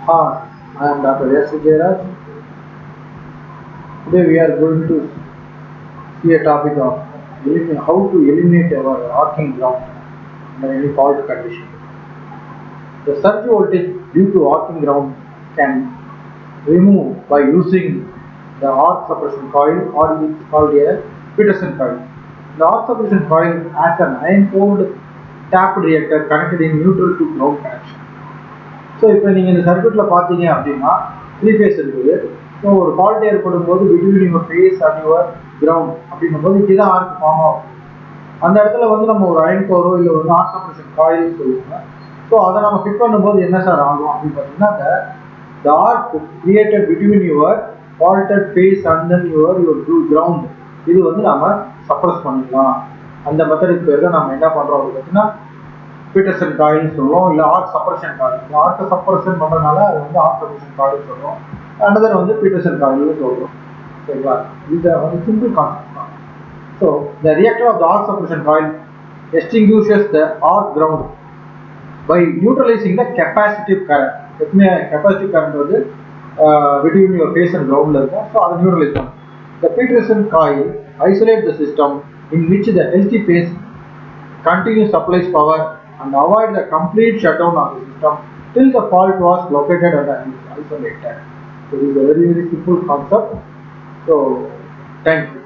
Hi, I am Dr. S. Vijayaraj. Today we are going to see a topic of how to eliminate our arcing ground under any fault condition. The surge voltage due to arcing ground can remove by using the arc suppression coil, or it is called a Peterson coil. The arc suppression coil has an iron core tapped reactor connected in neutral to ground connection. So இப்போ நீங்கள் இந்த சர்க்யூட்டில் பார்த்தீங்க அப்படின்னா three phase இருக்குது. So ஒரு fault ஏற்படும் போது between your phase and your ground அப்படின்னும் போது இப்படி தான் ஆர்க் ஃபார்ம் ஆகும். அந்த இடத்துல வந்து நம்ம ஒரு அயன் கோரோ இல்லை வந்து ஆர்க் சப்ரஷன் காயில் சொல்லுவாங்க. ஸோ அதை நம்ம ஃபிட் பண்ணும்போது என்ன சார் ஆகும் அப்படின்னு பார்த்தீங்கன்னா the arc created between your faulted phase and then your ground இது வந்து நம்ம சப்ரஸ் பண்ணிடலாம். அந்த மெத்தடுக்கு பேர் தான் நம்ம என்ன பண்ணுறோம் அப்படின்னு பார்த்தீங்கன்னா பீட்டர்சன் காயில்னு சொல்லுவோம், இல்லை ஆர்க் சப்ரஷன் காயில். இந்த ஆர்க் சப்ரஷன் பண்ணுறதுனால அது வந்து ஆர்க் சப்ரஷன் காயில்னு சொல்லுவோம். அனதர் வந்து பீட்டர்சன் காயில்னு சொல்கிறோம். சரிங்களா? இதை வந்து சிம்பிள் கான்செப்ட் தான். So the reactor of the arc suppression coil extinguishes the arc ground by neutralizing the capacitive current. எப்பவுமே கெப்பாசிட்டிவ் கரண்ட் வந்து பிட்வீன் யுவர் ஃபேஸ் அண்ட் கிரவுண்டில் இருக்கும். ஸோ அதை நியூட்ரலைஸ் பண்ணும். The Petersen coil isolate the system in which the healthy phase continuous supplies power and avoid the complete shutdown of the system till the fault was located and isolated. So this is a very simple concept. So thank you.